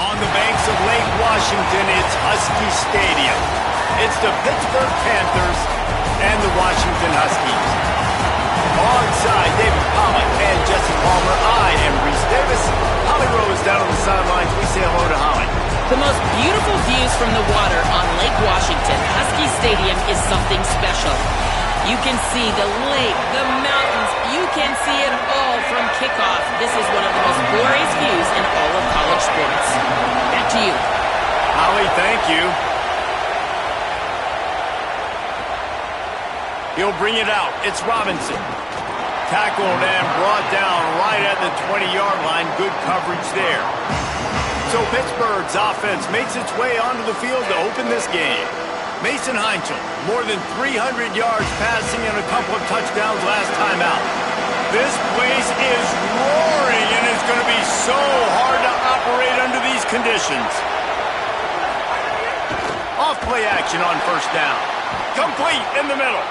On the banks of Lake Washington, it's Husky Stadium. It's the Pittsburgh Panthers and the Washington Huskies. Alongside David Pollack and Jesse Palmer, I am Reese Davis. Holly Rose down on the sidelines. We say hello to Holly. The most beautiful views from the water on Lake Washington. Husky Stadium is something special. You can see the lake, the mountains. You can see it all from kickoff. This is one of the most glorious views in all of college sports. Back to you. Holly, thank you. He'll bring it out. It's Robinson. Tackled and brought down right at the 20-yard line. Good coverage there. So Pittsburgh's offense makes its way onto the field to open this game. Mason Heinchel, more than 300 yards passing and a couple of touchdowns last time out. This place is roaring, and it's going to be so hard to operate under these conditions. Off play action on first down. Complete in the middle.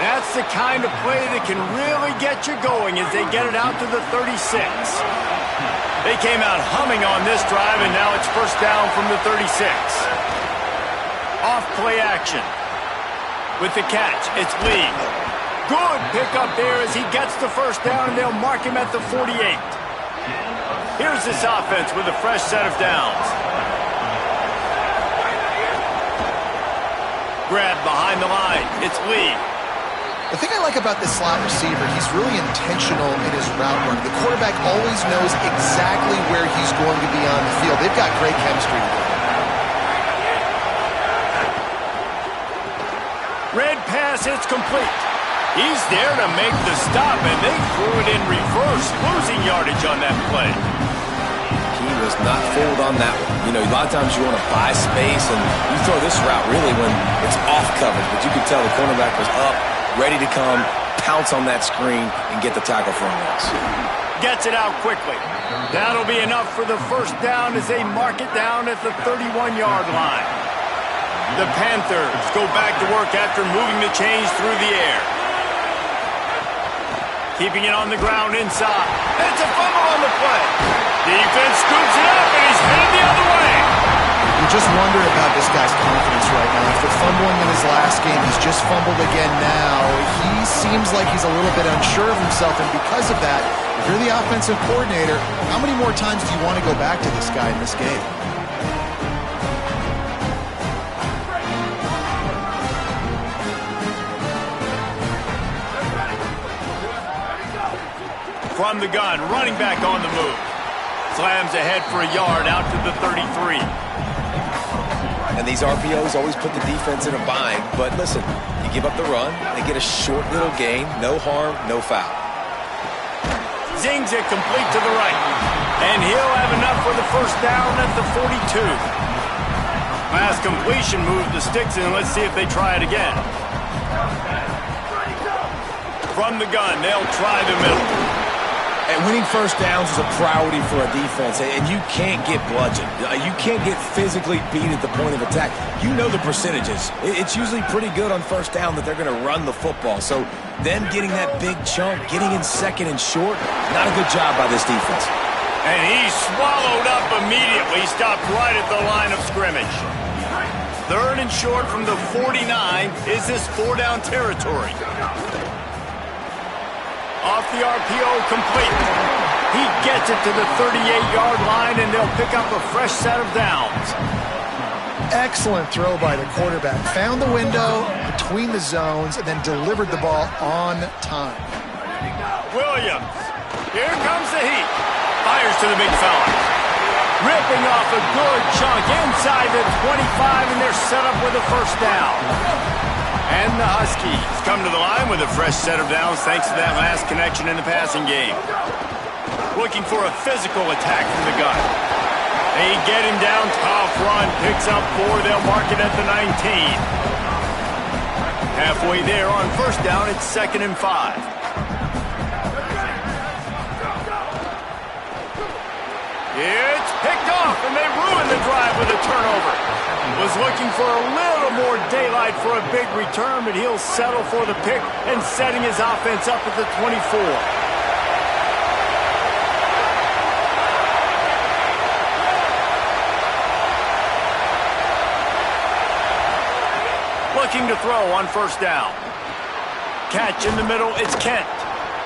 That's the kind of play that can really get you going as they get it out to the 36. They came out humming on this drive, and now it's first down from the 36. Off play action. With the catch, it's Lee. Good pickup there as he gets the first down, and they'll mark him at the 48. Here's this offense with a fresh set of downs. Grab behind the line. It's Lee. The thing I like about this slot receiver, he's really intentional in his route run. The quarterback always knows exactly where he's going to be on the field. They've got great chemistry together. Red pass, it's complete. He's there to make the stop, and they threw it in reverse, losing yardage on that play. He was not fooled on that one. You know, a lot of times you want to buy space, and you throw this route really when it's off coverage. But you could tell the cornerback was up, ready to come, pounce on that screen, and get the tackle for a loss. Gets it out quickly. That'll be enough for the first down as they mark it down at the 31-yard line. The Panthers go back to work after moving the chains through the air. Keeping it on the ground inside. It's a fumble on the play. Defense scoops it up, and he's headed the other way. You just wonder about this guy's confidence right now. After fumbling in his last game, he's just fumbled again now. He seems like he's a little bit unsure of himself, and because of that, if you're the offensive coordinator, how many more times do you want to go back to this guy in this game? From the gun, running back on the move. Slams ahead for a yard out to the 33. And these RPOs always put the defense in a bind. But listen, you give up the run, they get a short little gain, no harm, no foul. Zings it complete to the right. And he'll have enough for the first down at the 42. Pass completion moves the sticks in. Let's see if they try it again. From the gun, they'll try the middle. And winning first downs is a priority for a defense, and you can't get bludgeoned. You can't get physically beat at the point of attack. You know the percentages. It's usually pretty good on first down that they're going to run the football. So them getting that big chunk, getting in second and short, not a good job by this defense. And he's swallowed up immediately, stopped right at the line of scrimmage. Third and short from the 49. Is this four-down territory? Off the RPO, complete. He gets it to the 38-yard line, and they'll pick up a fresh set of downs. Excellent throw by the quarterback. Found the window between the zones and then delivered the ball on time. Williams. Here comes the heat. Fires to the big fella. Ripping off a good chunk inside the 25, and they're set up with a first down. And the Huskies come to the line with a fresh set of downs thanks to that last connection in the passing game. Looking for a physical attack from the gun. They get him down, tough run, picks up 4, they'll mark it at the 19. Halfway there on first down, it's 2nd and 5. It's picked off, and they ruin the drive with a turnover. Was looking for a little more daylight for a big return, but he'll settle for the pick and setting his offense up at the 24. Looking to throw on first down. Catch in the middle, it's Kent.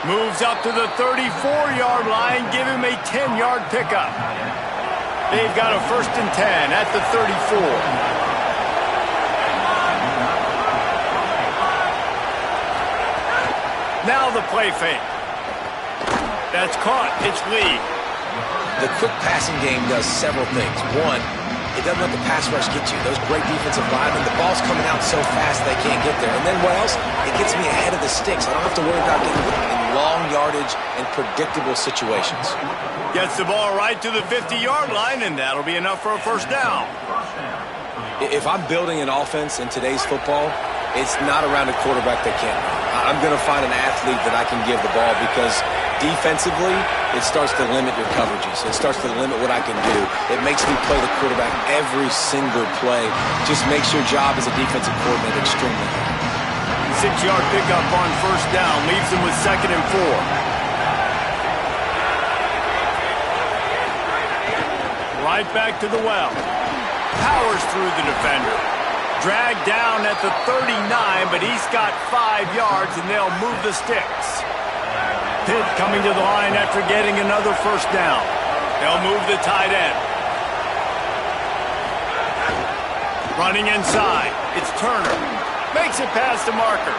Moves up to the 34-yard line, give him a 10-yard pickup. They've got a 1st and 10 at the 34. Now the play fake. That's caught, it's Lee. The quick passing game does several things. One, it doesn't let the pass rush get you. Those great defensive linemen, the ball's coming out so fast they can't get there. And then what else? It gets me ahead of the sticks. I don't have to worry about getting in long yardage and predictable situations. Gets the ball right to the 50-yard line, and that'll be enough for a 1st down. If I'm building an offense in today's football, it's not around a quarterback that can't run. I'm going to find an athlete that I can give the ball because defensively, it starts to limit your coverages. It starts to limit what I can do. It makes me play the quarterback every single play. Just makes your job as a defensive coordinator extremely hard. 6-yard pickup on 1st down. Leaves him with 2nd and 4. Right back to the well. Powers through the defender. Dragged down at the 39, but he's got 5 yards, and they'll move the sticks. Pitt coming to the line after getting another 1st down. They'll move the tight end. Running inside. It's Turner. Makes it past the marker.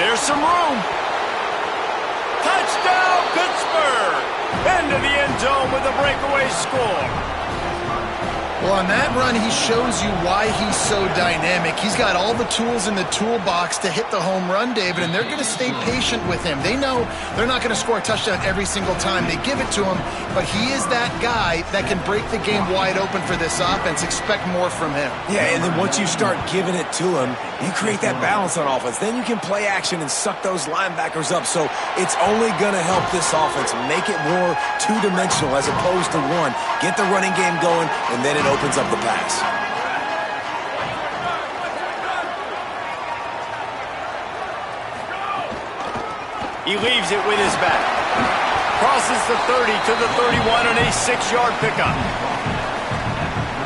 There's some room. Touchdown, Pittsburgh! Into the end zone with a breakaway score. Well, on that run, he shows you why he's so dynamic. He's got all the tools in the toolbox to hit the home run, David, and they're going to stay patient with him. They know they're not going to score a touchdown every single time they give it to him, but he is that guy that can break the game wide open for this offense. Expect more from him. Yeah, and then once you start giving it to him, you create that balance on offense. Then you can play action and suck those linebackers up. So it's only going to help this offense make it more two-dimensional as opposed to one. Get the running game going, and then it opens up the pass. He leaves it with his back. Crosses the 30 to the 31 on a 6-yard pickup.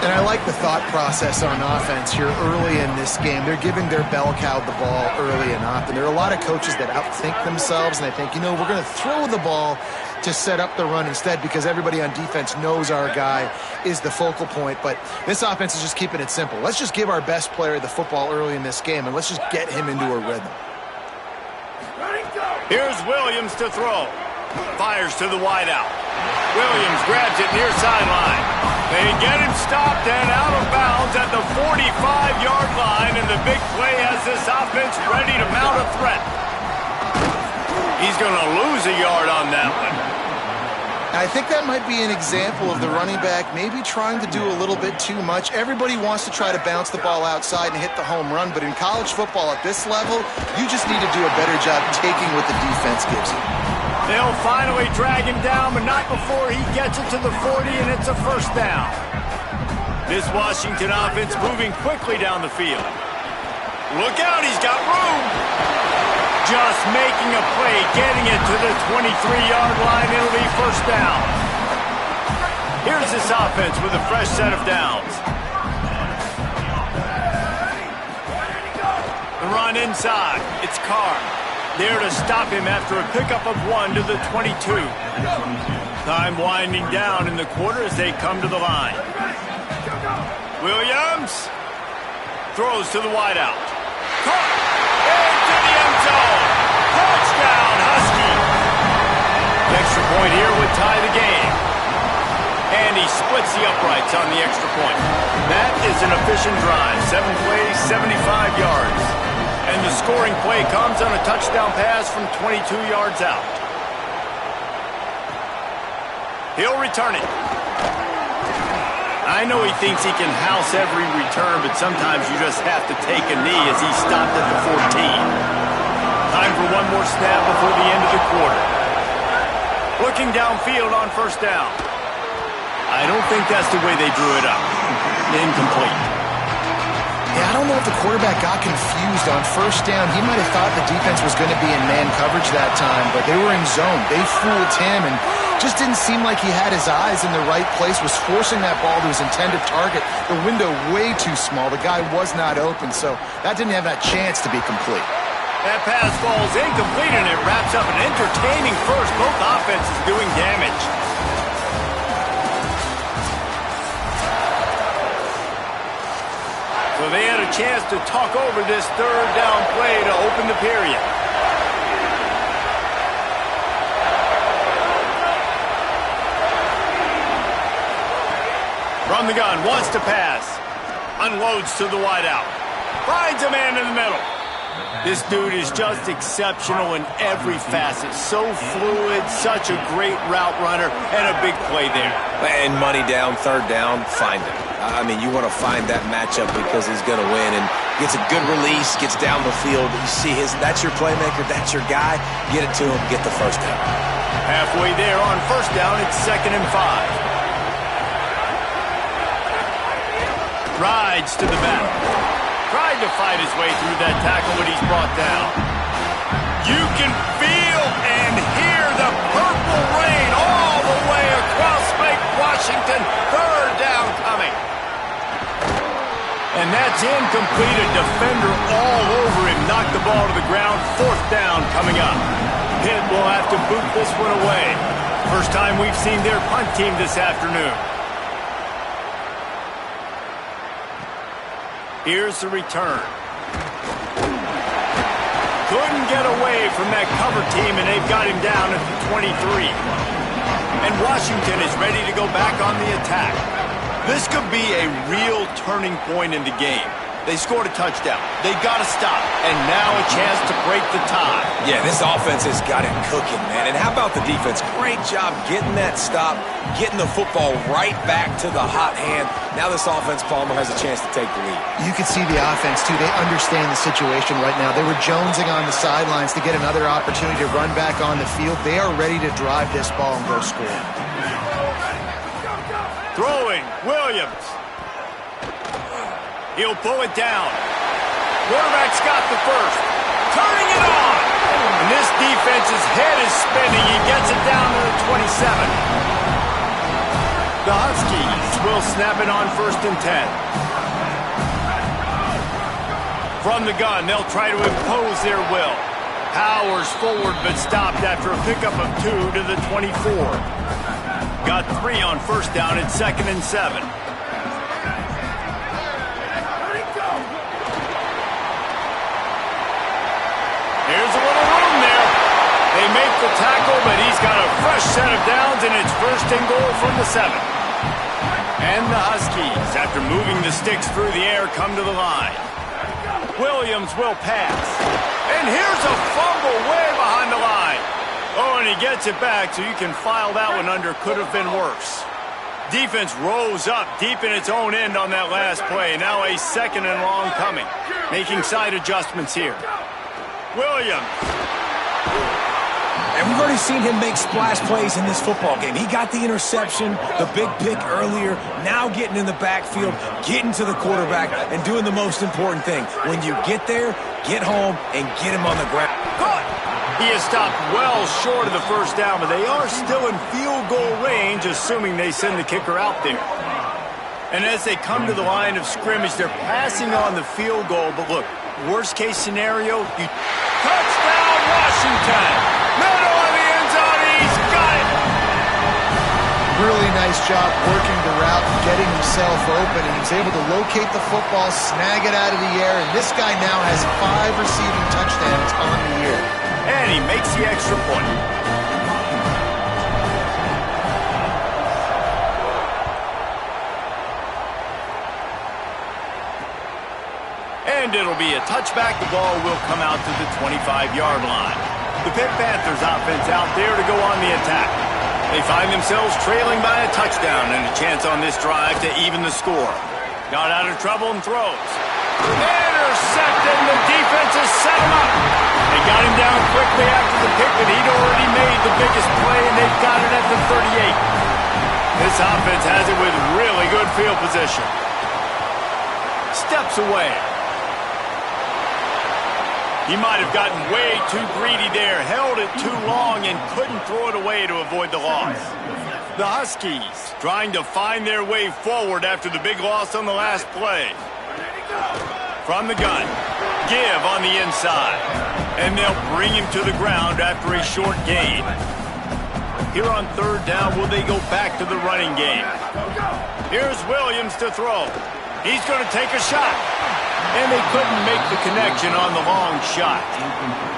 And I like the thought process on offense here early in this game. They're giving their bell cow the ball early and often. There are a lot of coaches that outthink themselves, and they think, you know, we're going to throw the ball to set up the run instead because everybody on defense knows our guy is the focal point. But this offense is just keeping it simple. Let's just give our best player the football early in this game, and let's just get him into a rhythm. Here's Williams to throw. Fires to the wideout. Williams grabs it near sideline. They get him stopped and out of bounds at the 45-yard line, and the big play has this offense ready to mount a threat. He's going to lose a yard on that one. I think that might be an example of the running back maybe trying to do a little bit too much. Everybody wants to try to bounce the ball outside and hit the home run, but in college football at this level, you just need to do a better job taking what the defense gives you. They'll finally drag him down, but not before he gets it to the 40, and it's a 1st down. This Washington offense moving quickly down the field. Look out, he's got room. Just making a play, getting it to the 23-yard line. It'll be 1st down. Here's this offense with a fresh set of downs. The run inside. It's Carr. There to stop him after a pickup of 1 to the 22. Time winding down in the quarter as they come to the line. Williams throws to the wideout. Caught into the end zone. Touchdown, Husky. The extra point here would tie the game. And he splits the uprights on the extra point. That is an efficient drive. 7 plays, 75 yards. And the scoring play comes on a touchdown pass from 22 yards out. He'll return it. I know he thinks he can house every return, but sometimes you just have to take a knee as he stopped at the 14. Time for one more snap before the end of the quarter. Looking downfield on 1st down. I don't think that's the way they drew it up. Incomplete. Yeah, I don't know if the quarterback got confused on first down. He might have thought the defense was going to be in man coverage that time, but they were in zone. They fooled him and just didn't seem like he had his eyes in the right place, was forcing that ball to his intended target. The window way too small. The guy was not open, so that didn't have that chance to be complete. That pass falls incomplete, and it wraps up an entertaining first. Both offenses doing damage. So they had a chance to talk over this third down play to open the period. From the gun, wants to pass. Unloads to the wideout. Finds a man in the middle. This dude is just exceptional in every facet. So fluid, such a great route runner, and a big play there. And money down, third down, find him. I mean, you want to find that matchup because he's going to win and gets a good release, gets down the field. You see that's your playmaker, that's your guy. Get it to him, get the first down. Halfway there on first down, it's 2nd and 5. Rides to the back. Tried to fight his way through that tackle, but he's brought down. You can feel and hear the purple rain all the way across Lake Washington. Third down coming. And that's incomplete. A defender all over him. Knocked the ball to the ground. 4th down coming up. Pitt will have to boot this one away. First time we've seen their punt team this afternoon. Here's the return. Couldn't get away from that cover team, and they've got him down at the 23. And Washington is ready to go back on the attack. This could be a real turning point in the game. They scored a touchdown. They got to stop. And now a chance to break the tie. Yeah, this offense has got it cooking, man. And how about the defense? Great job getting that stop, getting the football right back to the hot hand. Now this offense, Palmer, has a chance to take the lead. You can see the offense, too. They understand the situation right now. They were jonesing on the sidelines to get another opportunity to run back on the field. They are ready to drive this ball and go score. Throwing, Williams. He'll pull it down. Quarterback's got the first. Turning it on. And this defense's head is spinning. He gets it down to the 27. The Huskies will snap it on 1st and 10. From the gun, they'll try to impose their will. Powers forward, but stopped after a pickup of 2 to the 24. Got 3 on first down at 2nd and 7. Here's a little room there. They make the tackle, but he's got a fresh set of downs, and it's 1st and goal from the 7. And the Huskies, after moving the sticks through the air, come to the line. Williams will pass. And here's a fumble way behind the line. Oh, and he gets it back, so you can file that one under could have been worse. Defense rose up deep in its own end on that last play. Now a 2nd and long coming. Making side adjustments here. Williams. And we've already seen him make splash plays in this football game. He got the interception, the big pick earlier, now getting in the backfield, getting to the quarterback, and doing the most important thing. When you get there, get home and get him on the ground. Caught. He is stopped well short of the first down, but they are still in field goal range, assuming they send the kicker out there. And as they come to the line of scrimmage, they're passing on the field goal, but look, worst case scenario, you touchdown Washington. Middle of the end zone, he's got it. Really nice job working the route and getting himself open, and he was able to locate the football, snag it out of the air, and this guy now has 5 receiving touchdowns on the year. And he makes the extra point. And it'll be a touchback. The ball will come out to the 25-yard line. The Pitt Panthers offense out there to go on the attack. They find themselves trailing by a touchdown and a chance on this drive to even the score. Got out of trouble and throws. Intercepted, and the defense has set him up. They got him down quickly after the pick, but he'd already made the biggest play, and they've got it at the 38. This offense has it with really good field position. steps away. He might have gotten way too greedy there, held it too long, and couldn't throw it away to avoid the loss. The Huskies trying to find their way forward after the big loss on the last play. From the gun, give on the inside, and they'll bring him to the ground after a short gain. Here on third down, will they go back to the running game? Here's Williams to throw. He's going to take a shot. And they couldn't make the connection on the long shot.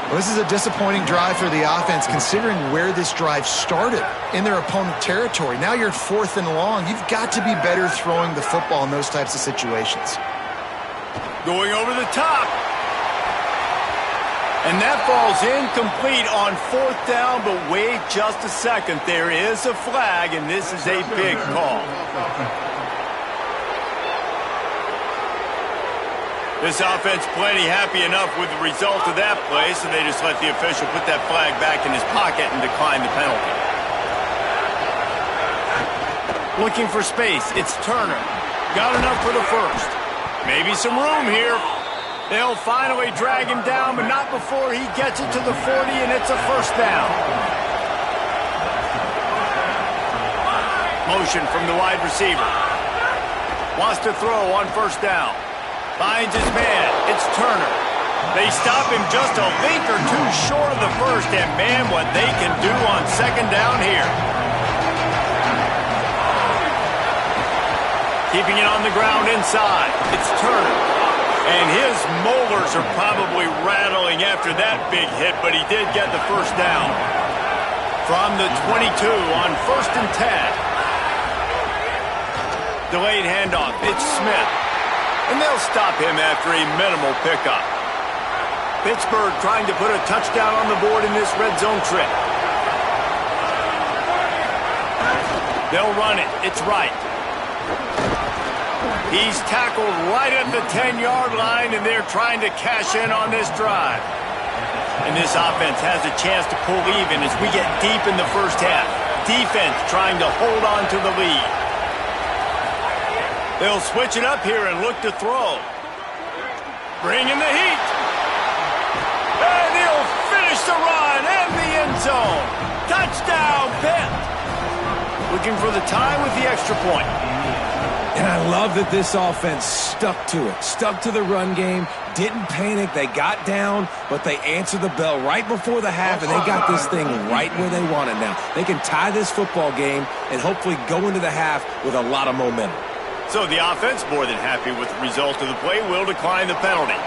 Well, this is a disappointing drive for the offense, considering where this drive started in their opponent territory. Now you're at 4th and long. You've got to be better throwing the football in those types of situations. Going over the top. And that falls incomplete on 4th down, but wait just a second. There is a flag, and this is a big call. This offense plenty happy enough with the result of that play, so they just let the official put that flag back in his pocket and decline the penalty. Looking for space, it's Turner. Got enough for the first. Maybe some room here. They'll finally drag him down, but not before he gets it to the 40, and it's a first down. Motion from the wide receiver. Wants to throw on first down. Finds his man. It's Turner. They stop him just a link or two short of the first, and man, what they can do on second down here. Keeping it on the ground inside. It's Turner. And his molars are probably rattling after that big hit, but he did get the first down. From the 22 on 1st and 10. Delayed handoff. It's Smith. And they'll stop him after a minimal pickup. Pittsburgh trying to put a touchdown on the board in this red zone trip. They'll run it. It's right. He's tackled right at the 10-yard line, and they're trying to cash in on this drive. And this offense has a chance to pull even as we get deep in the first half. Defense trying to hold on to the lead. They'll switch it up here and look to throw. Bring in the heat. And he'll finish the run and the end zone. Touchdown, Pitt. Looking for the tie with the extra point. And I love that this offense stuck to it. Stuck to the run game. Didn't panic. They got down, but they answered the bell right before the half, and they got this thing right where they want it now. They can tie this football game and hopefully go into the half with a lot of momentum. So the offense, more than happy with the result of the play, will decline the penalty.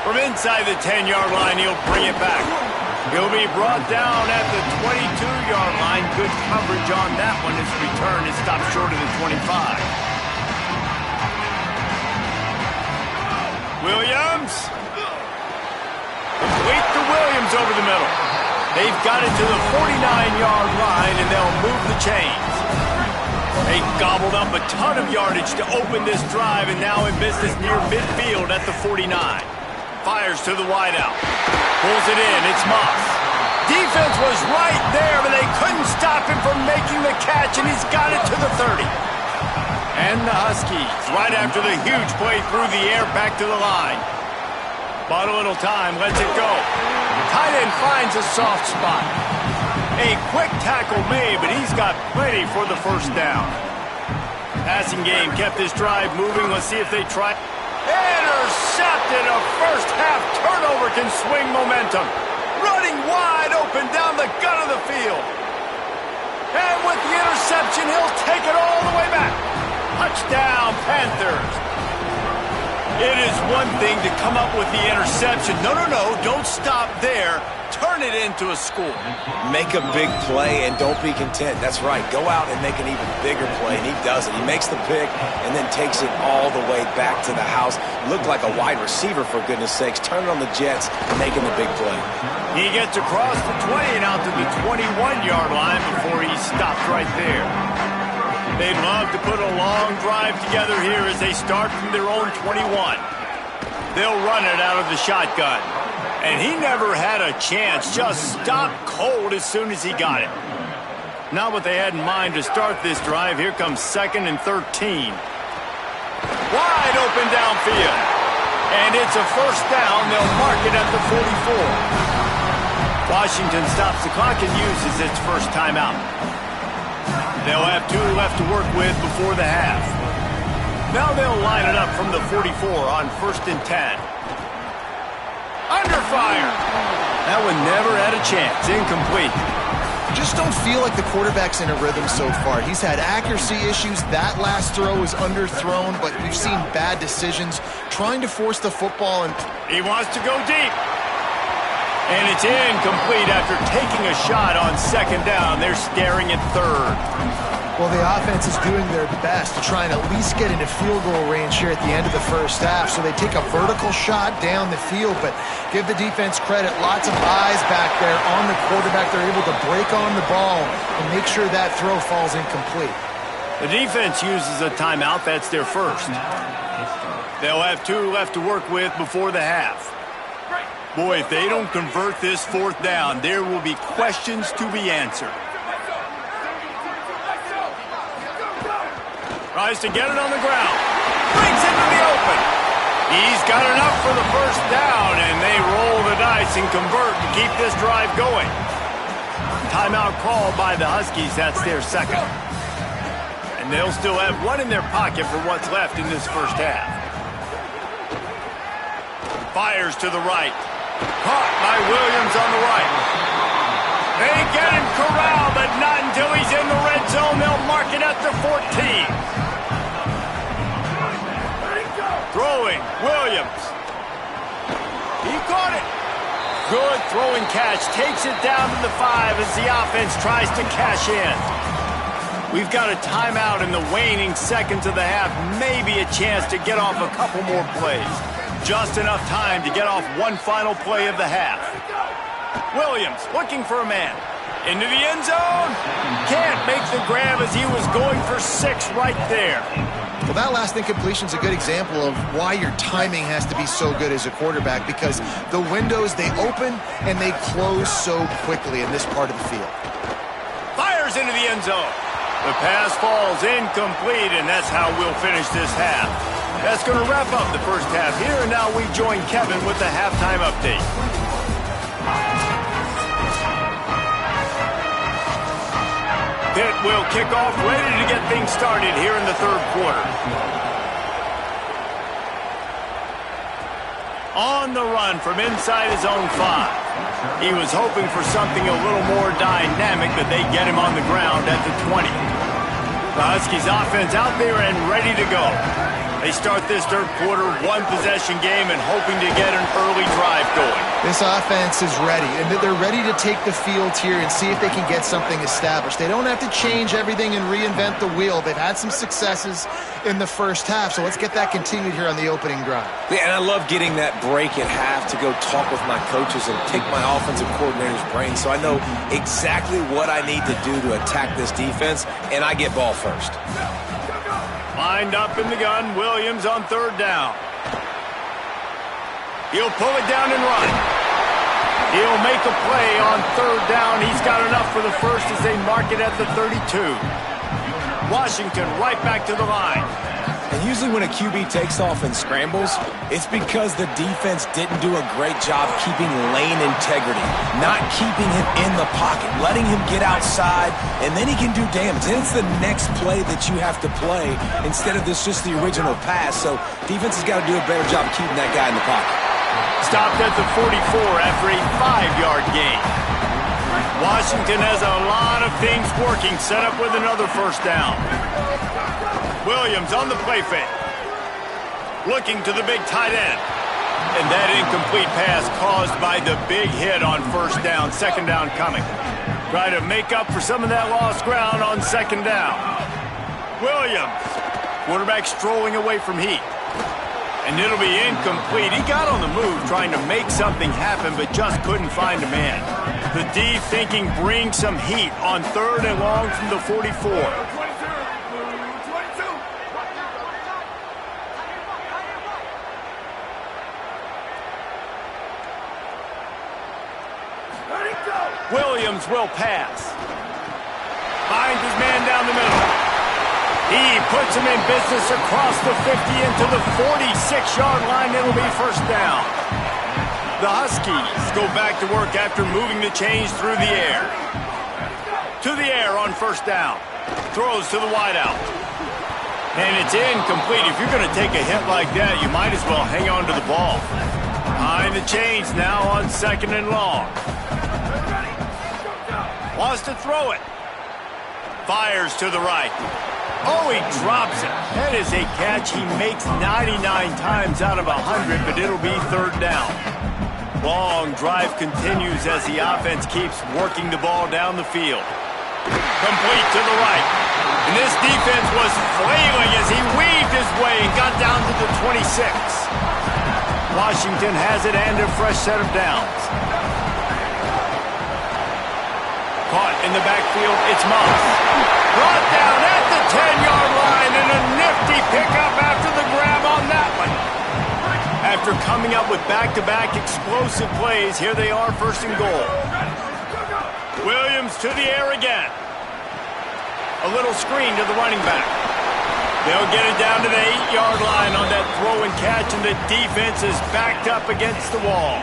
From inside the 10-yard line, he'll bring it back. He'll be brought down at the 22-yard line. Good coverage on that one. His return is stopped short of the 25. Williams. Complete to Williams over the middle. They've got it to the 49-yard line, and they'll move the chains. They gobbled up a ton of yardage to open this drive, and now in business near midfield at the 49. Fires to the wideout. Pulls it in. It's Moss. Defense was right there, but they couldn't stop him from making the catch, and he's got it to the 30. And the Huskies, right after the huge play through the air, back to the line. Bought a little time, lets it go. Tight end finds a soft spot. A quick tackle made, but he's got plenty for the first down. Passing game kept this drive moving. Let's see if they try. Intercepted. A first half turnover can swing momentum. Running wide open down the gut of the field. And with the interception, he'll take it all the way back. Touchdown, Panthers. It is one thing to come up with the interception. No, don't stop there. Turn it into a score. Make a big play and don't be content. That's right. Go out and make an even bigger play, and he does it. He makes the pick and then takes it all the way back to the house. Looked like a wide receiver, for goodness sakes. Turn it on the Jets, making the big play. He gets across the 20 and out to the 21-yard line before he's stopped right there. They'd love to put a long drive together here as they start from their own 21. They'll run it out of the shotgun. And he never had a chance, just stopped cold as soon as he got it. Not what they had in mind to start this drive. Here comes 2nd and 13. Wide open downfield. And it's a first down. They'll mark it at the 44. Washington stops the clock and uses its first timeout. They'll have 2 left to work with before the half. Now they'll line it up from the 44 on 1st and 10. Under fire. That one never had a chance. Incomplete. Just don't feel like the quarterback's in a rhythm so far. He's had accuracy issues. That last throw was underthrown, but we've seen bad decisions trying to force the football. And he wants to go deep. And it's incomplete after taking a shot on 2nd down. They're staring at 3rd. Well, the offense is doing their best to try and at least get into field goal range here at the end of the first half. So they take a vertical shot down the field, but give the defense credit. Lots of eyes back there on the quarterback. They're able to break on the ball and make sure that throw falls incomplete. The defense uses a timeout. That's their first. They'll have 2 left to work with before the half. Boy, if they don't convert this 4th down, there will be questions to be answered. Tries to get it on the ground. Brings it to the open. He's got enough for the first down, and they roll the dice and convert to keep this drive going. Timeout called by the Huskies. That's their 2nd. And they'll still have 1 in their pocket for what's left in this first half. Fires to the right. Caught by Williams on the right. They get him corralled, but not until he's in the red zone. They'll mark it at the 14. Throwing, Williams. He caught it. Good throwing catch. Takes it down to the 5 as the offense tries to cash in. We've got a timeout in the waning seconds of the half. Maybe a chance to get off a couple more plays. Just enough time to get off one final play of the half. Williams looking for a man. Into the end zone. Can't make the grab as he was going for 6 right there. Well, that last incompletion is a good example of why your timing has to be so good as a quarterback, because the windows, they open and they close so quickly in this part of the field. Fires into the end zone. The pass falls incomplete, and that's how we'll finish this half. That's going to wrap up the first half here, and now we join Kevin with the halftime update. Pitt will kick off, ready to get things started here in the 3rd quarter. On the run from inside his own 5. He was hoping for something a little more dynamic, but they get him on the ground at the 20. The Huskies offense out there and ready to go. They start this 3rd quarter, 1-possession game, and hoping to get an early drive going. This offense is ready, and they're ready to take the field here and see if they can get something established. They don't have to change everything and reinvent the wheel. They've had some successes in the first half, so let's get that continued here on the opening drive. Yeah, and I love getting that break at half to go talk with my coaches and pick my offensive coordinator's brain, so I know exactly what I need to do to attack this defense, and I get ball first. Lined up in the gun, Williams on 3rd down. He'll pull it down and run. He'll make a play on 3rd down. He's got enough for the first as they mark it at the 32. Washington right back to the line. And usually when a QB takes off and scrambles, it's because the defense didn't do a great job keeping lane integrity, not keeping him in the pocket, letting him get outside, and then he can do damage. And it's the next play that you have to play instead of just the original pass. So defense has got to do a better job keeping that guy in the pocket. Stopped at the 44 after a 5-yard gain. Washington has a lot of things working, set up with another first down. Williams on the play fake. Looking to the big tight end. And that incomplete pass caused by the big hit on 1st down, 2nd down coming. Try to make up for some of that lost ground on 2nd down. Williams. Quarterback strolling away from heat. And it'll be incomplete. He got on the move trying to make something happen, but just couldn't find a man. The D thinking bring some heat on 3rd and long from the 44. Williams will pass. Finds his man down the middle. He puts him in business across the 50 into the 46-yard line. It'll be first down. The Huskies go back to work after moving the chains through the air. To the air on first down. Throws to the wideout. And it's incomplete. If you're going to take a hit like that, you might as well hang on to the ball. Behind the chains now on second and long. Wants to throw it. Fires to the right. Oh, he drops it. That is a catch he makes 99 times out of 100, but it'll be third down. Long drive continues as the offense keeps working the ball down the field. Complete to the right. And this defense was flailing as he weaved his way and got down to the 26. Washington has it and a fresh set of downs. Caught in the backfield, it's Moss. Brought down at the 10-yard line and a nifty pickup after the grab on that one. After coming up with back-to-back explosive plays, here they are first and goal. Williams to the air again. A little screen to the running back. They'll get it down to the 8-yard line on that throw and catch, and the defense is backed up against the wall.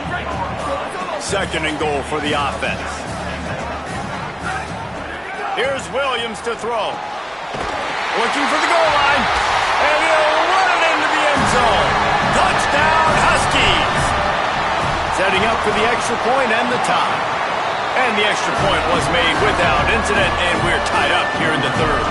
Second and goal for the offense. Here's Williams to throw. Looking for the goal line, and he'll run it into the end zone. Touchdown, Huskies! Setting up for the extra point and the tie. And the extra point was made without incident, and we're tied up here in the third.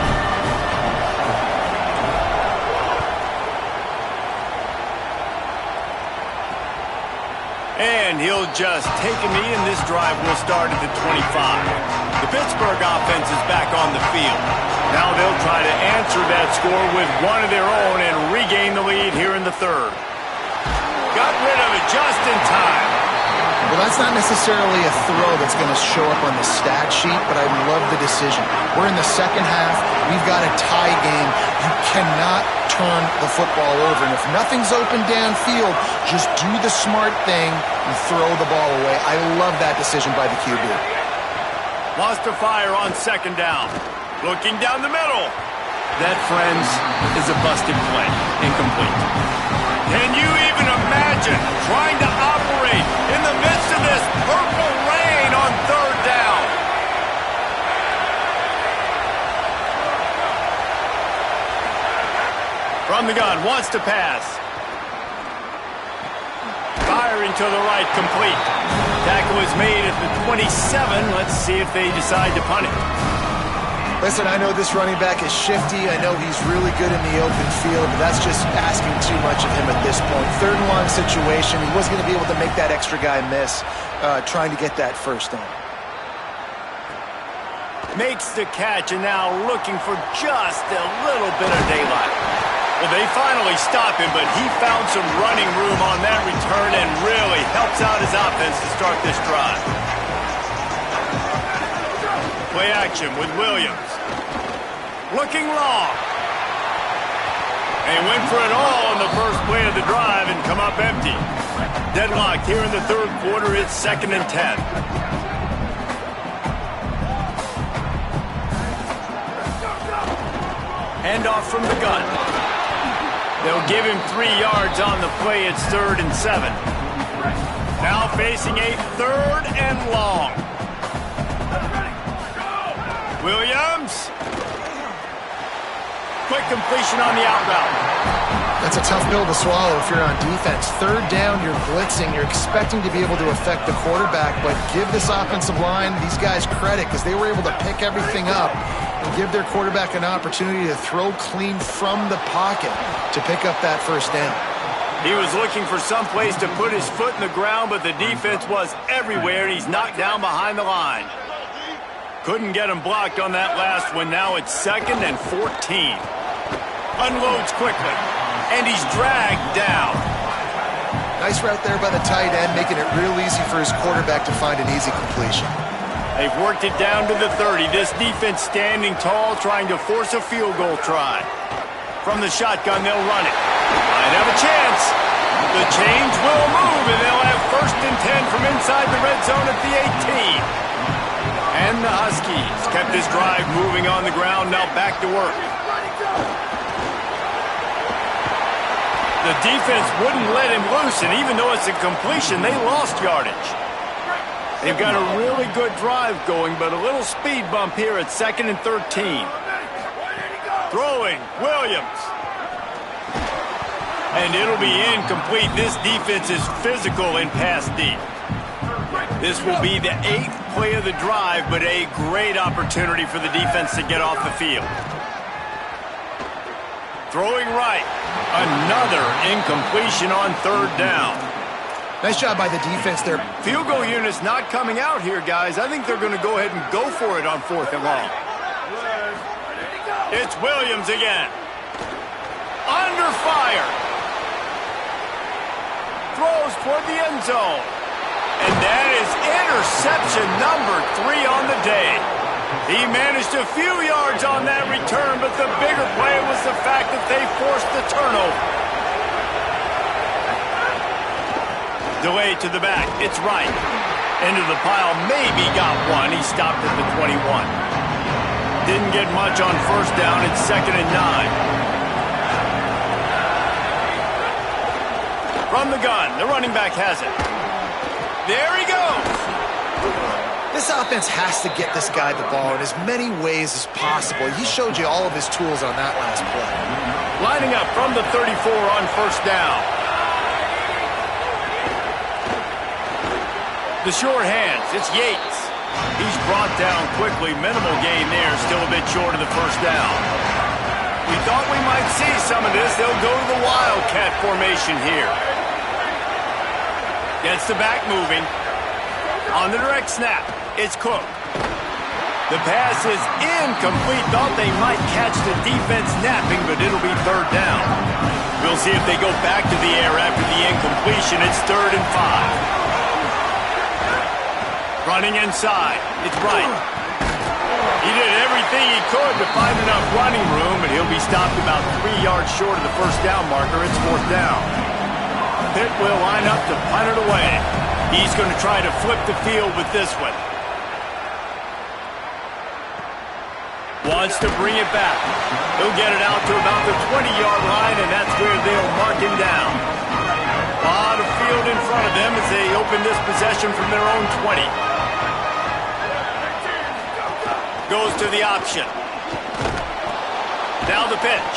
And he'll just take a knee, and this drive will start at the 25. The Pittsburgh offense is back on the field. Now they'll try to answer that score with one of their own and regain the lead here in the third. Got rid of it just in time. Well, that's not necessarily a throw that's going to show up on the stat sheet, but I love the decision. We're in the second half. We've got a tie game. You cannot turn the football over. And if nothing's open downfield, just do the smart thing and throw the ball away. I love that decision by the QB. Lost to fire on second down. Looking down the middle. That, friends, is a busted play. Incomplete. Can you even imagine trying to operate in the midst of this purple rain on third down? From the gun, wants to pass. Firing to the right, complete. Tackle is made at the 27. Let's see if they decide to punt it. Listen, I know this running back is shifty. I know he's really good in the open field, but that's just asking too much of him at this point. Third and long situation. He wasn't going to be able to make that extra guy miss trying to get that first down. Makes the catch and now looking for just a little bit of daylight. Well, they finally stop him, but he found some running room on that return and really helps out his offense to start this drive. Play action with Williams. Looking long. They went for it all on the first play of the drive and come up empty. Deadlocked here in the third quarter. It's 2nd and 10. Handoff from the gun. They'll give him 3 yards on the play. It's 3rd and 7. Now facing a 3rd and long. Williams. Quick completion on the out route. That's a tough pill to swallow if you're on defense. Third down, you're blitzing. You're expecting to be able to affect the quarterback, but give this offensive line, these guys, credit because they were able to pick everything up and give their quarterback an opportunity to throw clean from the pocket to pick up that first down. He was looking for some place to put his foot in the ground, but the defense was everywhere, and he's knocked down behind the line. Couldn't get him blocked on that last one. Now it's 2nd and 14. Unloads quickly, and he's dragged down. Nice route there by the tight end, making it real easy for his quarterback to find an easy completion. They've worked it down to the 30. This defense standing tall, trying to force a field goal try. From the shotgun, they'll run it. Might have a chance. The chains will move, and they'll have 1st and 10 from inside the red zone at the 18. And the Huskies. Kept this drive moving on the ground, now back to work. The defense wouldn't let him loose, and even though it's a completion, they lost yardage. They've got a really good drive going, but a little speed bump here at 2nd and 13. Throwing, Williams. And it'll be incomplete. This defense is physical in pass deep. This will be the 8th play of the drive, but a great opportunity for the defense to get off the field. Throwing right. Another incompletion on 3rd down. Nice job by the defense there. Field goal unit's not coming out here, guys. I think they're going to go ahead and go for it on 4th and long. It's Williams again. Under fire. Throws toward the end zone. And that is interception number 3 on the day. He managed a few yards on that return, but the bigger play was the fact that they forced the turnover. Delay to the back. It's right. Into the pile. Maybe got one. He stopped at the 21. Didn't get much on 1st down. It's 2nd and 9. From the gun. The running back has it. There he goes. This offense has to get this guy the ball in as many ways as possible. He showed you all of his tools on that last play. Lining up from the 34 on 1st down. The short hands, it's Yates. He's brought down quickly. Minimal gain there, still a bit short of the 1st down. We thought we might see some of this. They'll go to the Wildcat formation here. Gets the back moving. On the direct snap, it's Cook. The pass is incomplete. Thought they might catch the defense napping, but it'll be 3rd down. We'll see if they go back to the air after the incompletion. It's 3rd and 5. Running inside. It's right. He did everything he could to find enough running room, but he'll be stopped about 3 yards short of the 1st down marker. It's 4th down. Pitt will line up to punt it away. He's going to try to flip the field with this one. Wants to bring it back. He'll get it out to about the 20-yard line, and that's where they'll mark him down. A lot of field in front of them as they open this possession from their own 20. Goes to the option. Now the pitch.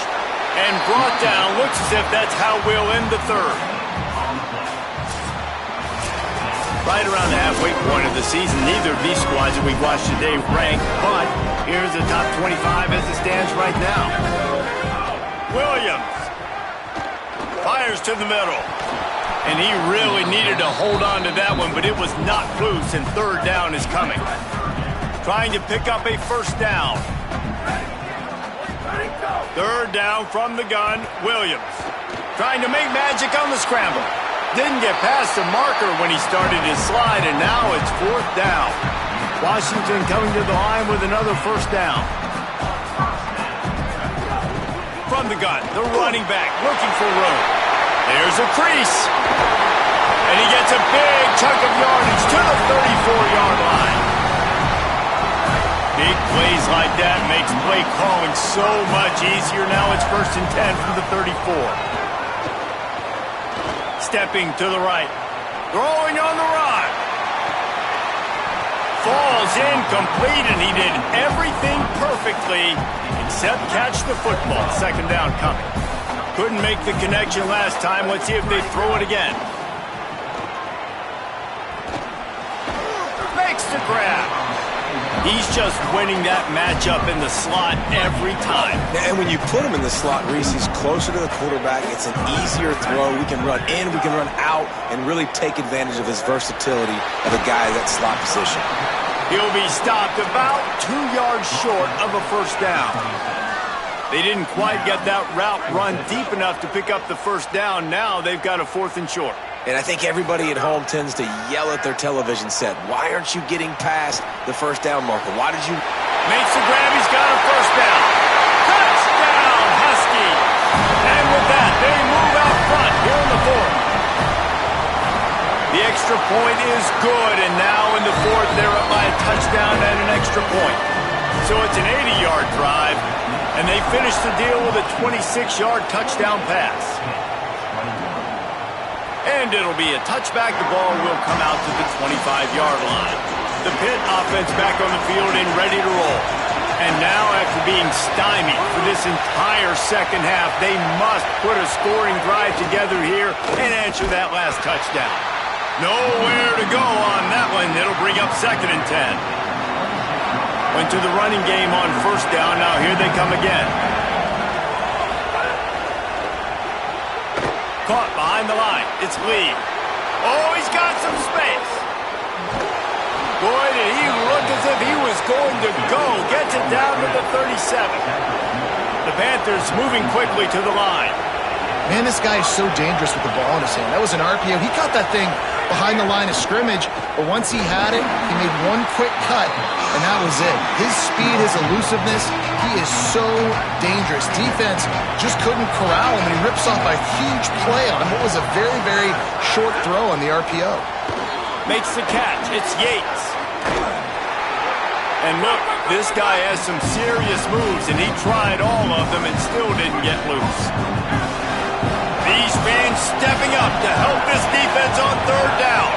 And brought down. Looks as if that's how we'll end the 3rd. Right around the halfway point of the season, neither of these squads that we watched today ranked, but here's the top 25 as it stands right now. Williams fires to the middle. And he really needed to hold on to that one, but it was not loose, and 3rd down is coming. Trying to pick up a 1st down. 3rd down from the gun, Williams. Trying to make magic on the scramble. Didn't get past the marker when he started his slide, and now it's 4th down. Washington coming to the line with another 1st down. From the gun, the running back looking for room. There's a crease. And he gets a big chunk of yardage to the 34-yard line. Big plays like that makes play calling so much easier. Now it's 1st and 10 from the 34. Stepping to the right. Throwing on the run. Falls incomplete, and he did everything perfectly except catch the football. 2nd down coming. Couldn't make the connection last time. Let's see if they throw it again. Makes the grab. He's just winning that matchup in the slot every time. And when you put him in the slot, Reese, he's closer to the quarterback. It's an easier throw. We can run in, we can run out, and really take advantage of his versatility of a guy in that slot position. He'll be stopped about 2 yards short of a 1st down. They didn't quite get that route run deep enough to pick up the 1st down. Now they've got a 4th and short. And I think everybody at home tends to yell at their television set. Why aren't you getting past the 1st down marker? Why did you... Makes the grab. He's got a 1st down. Touchdown, Husky. And with that, they move out front here in the 4th. The extra point is good, and now in the 4th, they're up by a touchdown and an extra point. So it's an 80-yard drive, and they finish the deal with a 26-yard touchdown pass. And it'll be a touchback. The ball will come out to the 25-yard line. The Pitt offense back on the field and ready to roll. And now, after being stymied for this entire second half, they must put a scoring drive together here and answer that last touchdown. Nowhere to go on that one. It'll bring up 2nd and 10. Went to the running game on first down. Now here they come again. Caught behind the line. It's Lee. Oh, he's got some space. Boy, did he look as if he was going to go. Gets it down to the 37. The Panthers moving quickly to the line. Man, this guy is so dangerous with the ball in his hand. That was an RPO. He caught that thing behind the line of scrimmage, but once he had it, he made one quick cut, and that was it. His speed, his elusiveness, he is so dangerous. Defense just couldn't corral him, and he rips off a huge play on what was a very, very short throw on the RPO. Makes the catch. It's Yates. And look, this guy has some serious moves, and he tried all of them and still didn't get loose. These fans stepping up to help this defense on third down.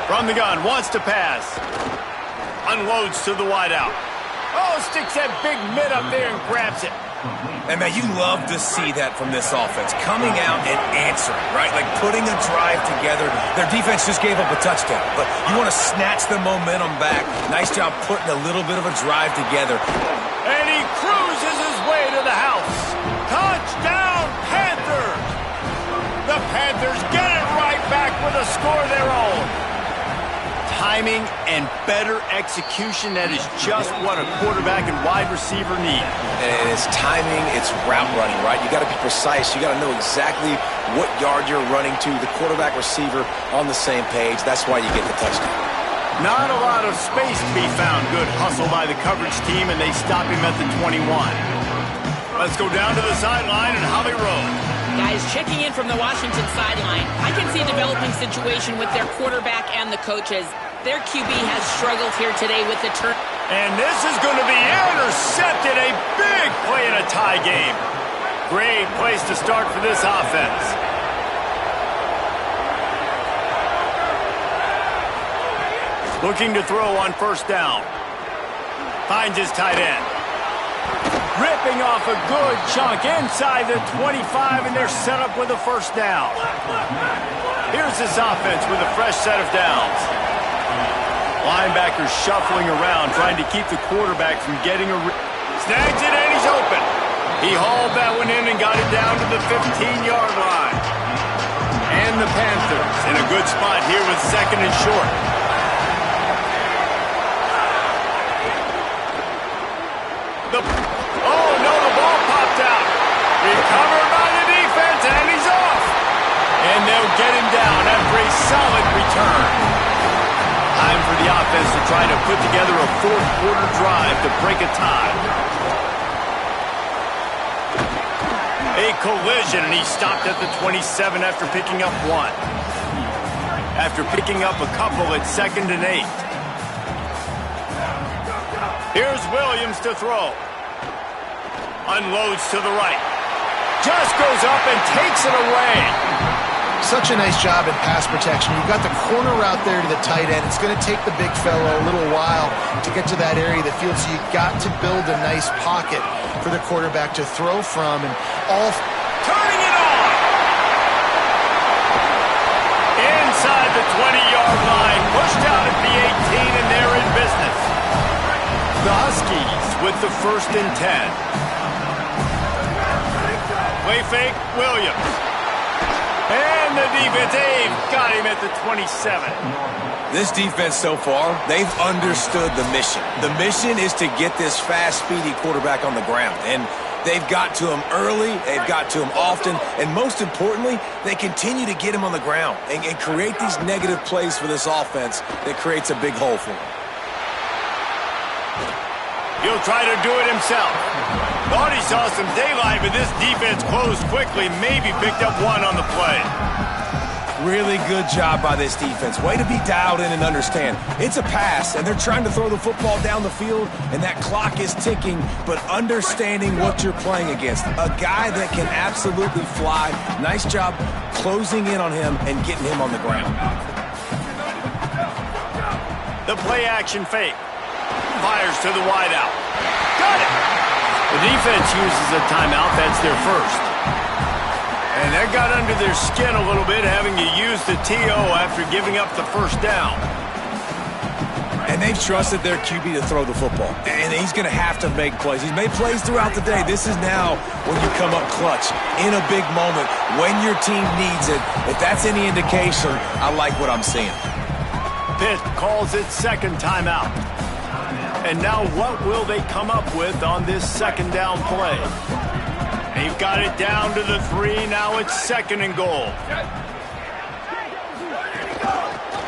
From the gun, wants to pass. Unloads to the wideout. Oh, sticks that big mid up there and grabs it. And, man, you love to see that from this offense. Coming out and answering, right? Like putting a drive together. Their defense just gave up a touchdown, but you want to snatch the momentum back. Nice job putting a little bit of a drive together. And he cruises his way to the house. Touchdown, Panthers! The Panthers get it right back with a score of their own. Timing and better execution, that is just what a quarterback and wide receiver need. And it's timing, it's route running, right? You got to be precise. You got to know exactly what yard you're running to. The quarterback, receiver on the same page. That's why you get the touchdown. Not a lot of space to be found. Good hustle by the coverage team, and they stop him at the 21. Let's go down to the sideline and Holly Rowe. Guys checking in from the Washington sideline. I can see a developing situation with their quarterback and the coaches. Their QB has struggled here today with the turn. And this is going to be intercepted. A big play in a tie game. Great place to start for this offense. Looking to throw on first down. Finds his tight end. Ripping off a good chunk inside the 25, and they're set up with a first down. Here's this offense with a fresh set of downs. Linebackers shuffling around, trying to keep the quarterback from getting a... Snags it, and he's open. He hauled that one in and got it down to the 15-yard line. And the Panthers in a good spot here with 2nd and short. Oh, no, the ball popped out. Recovered by the defense, and he's off. And they'll get him down after a solid return. Time for the offense to try to put together a fourth-quarter drive to break a tie. A collision, and he stopped at the 27 after picking up one. After picking up a couple at 2nd and 8. Here's Williams to throw. Unloads to the right. Just goes up and takes it away. Such a nice job in pass protection. You've got the corner route there to the tight end. It's going to take the big fellow a little while to get to that area of the field, so you've got to build a nice pocket for the quarterback to throw from. And all turning it on. Inside the 20-yard line. Pushed out at the 18, and they're in business. The Huskies with the 1st and 10. Play fake, Williams. And the defense, they've got him at the 27. This defense so far, they've understood the mission. The mission is to get this fast, speedy quarterback on the ground. And they've got to him early, they've got to him often, and most importantly, they continue to get him on the ground and create these negative plays for this offense that creates a big hole for him. He'll try to do it himself. Thought he saw some daylight, but this defense closed quickly, maybe picked up one on the play. Really good job by this defense. Way to be dialed in and understand. It's a pass, and they're trying to throw the football down the field, and that clock is ticking, but understanding what you're playing against. A guy that can absolutely fly. Nice job closing in on him and getting him on the ground. The play-action fake. Fires to the wideout. Got it! The defense uses a timeout. That's their first. And that got under their skin a little bit, having to use the TO after giving up the first down. And they've trusted their QB to throw the football. And he's going to have to make plays. He's made plays throughout the day. This is now when you come up clutch in a big moment when your team needs it. If that's any indication, I like what I'm seeing. Pitt calls its second timeout. And now what will they come up with on this second down play? They've got it down to the 3. Now it's second and goal.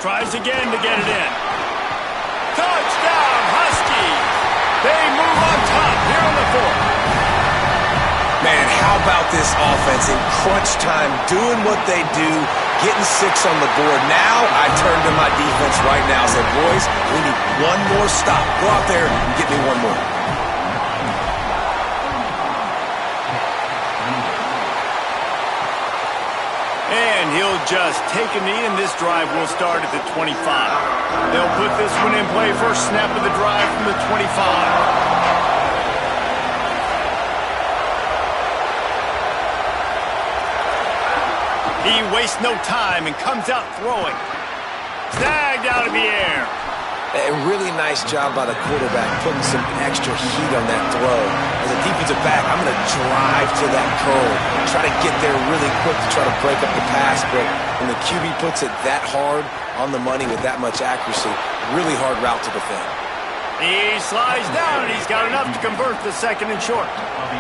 Tries again to get it in. Touchdown, Huskies! They move on top here on the 4th. Man, how about this offense in crunch time, doing what they do, getting 6 on the board. Now I turn to my defense right now and said, boys, we need one more stop. Go out there and get me one more. And he'll just take a knee, and this drive will start at the 25. They'll put this one in play. First snap of the drive from the 25. He wastes no time and comes out throwing. Snagged out of the air. A really nice job by the quarterback, putting some extra heat on that throw. As a defensive back, I'm going to drive to that curl, try to get there really quick to try to break up the pass, but when the QB puts it that hard on the money with that much accuracy, really hard route to defend. He slides down, and he's got enough to convert the second and short.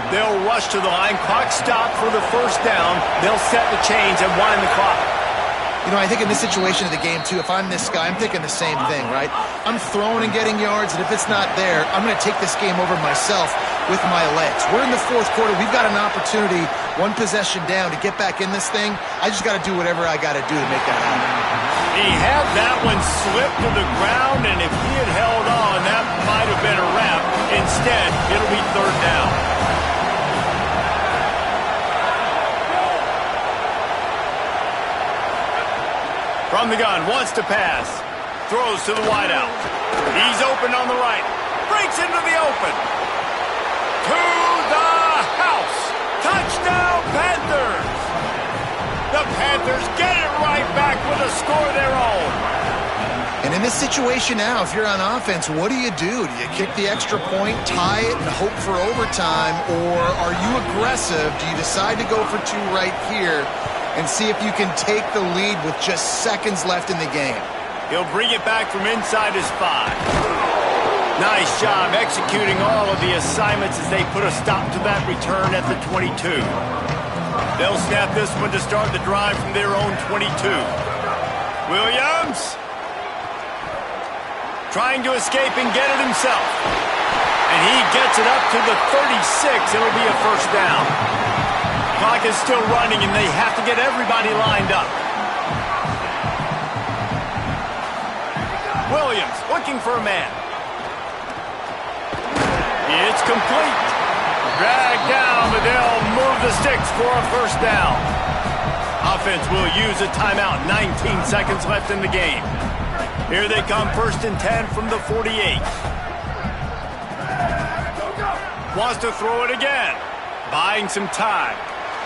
They'll rush to the line, clock stop for the first down. They'll set the chains and wind the clock. You know, I think in this situation of the game, too, if I'm this guy, I'm thinking the same thing, right? I'm throwing and getting yards, and if it's not there, I'm going to take this game over myself with my legs. We're in the 4th quarter. We've got an opportunity, one possession down, to get back in this thing. I just got to do whatever I got to do to make that happen. He had that one slip to the ground, and if he had held on, that might have been a wrap. Instead, it'll be third down. From the gun, wants to pass. Throws to the wideout. He's open on the right. Breaks into the open. To the house. Touchdown, Panthers. The Panthers get it right back with a score of their own. And in this situation now, if you're on offense, what do? Do you kick the extra point, tie it, and hope for overtime? Or are you aggressive? Do you decide to go for 2 right here and see if you can take the lead with just seconds left in the game? He'll bring it back from inside his 5. Nice job executing all of the assignments as they put a stop to that return at the 22. They'll snap this one to start the drive from their own 22. Williams trying to escape and get it himself. And he gets it up to the 36. It'll be a first down. Clock is still running, and they have to get everybody lined up. Williams looking for a man. It's complete. Dragged down, but they'll move the sticks for a first down. Offense will use a timeout. 19 seconds left in the game. Here they come, first and 10 from the 48. Wants to throw it again. Buying some time.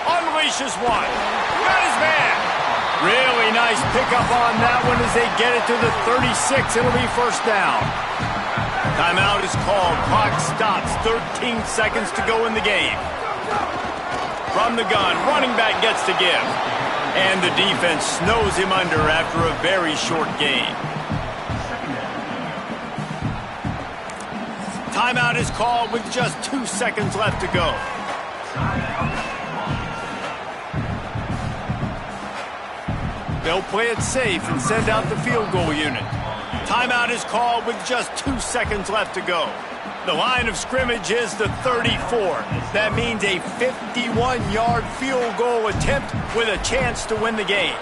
Unleashes one. Got his man. Really nice pickup on that one as they get it to the 36. It'll be first down. Timeout is called. Clock stops. 13 seconds to go in the game. From the gun, running back gets to give. And the defense snows him under after a very short game. Timeout is called with just 2 seconds left to go. They'll play it safe and send out the field goal unit. Timeout is called with just 2 seconds left to go. The line of scrimmage is the 34. That means a 51-yard field goal attempt with a chance to win the game.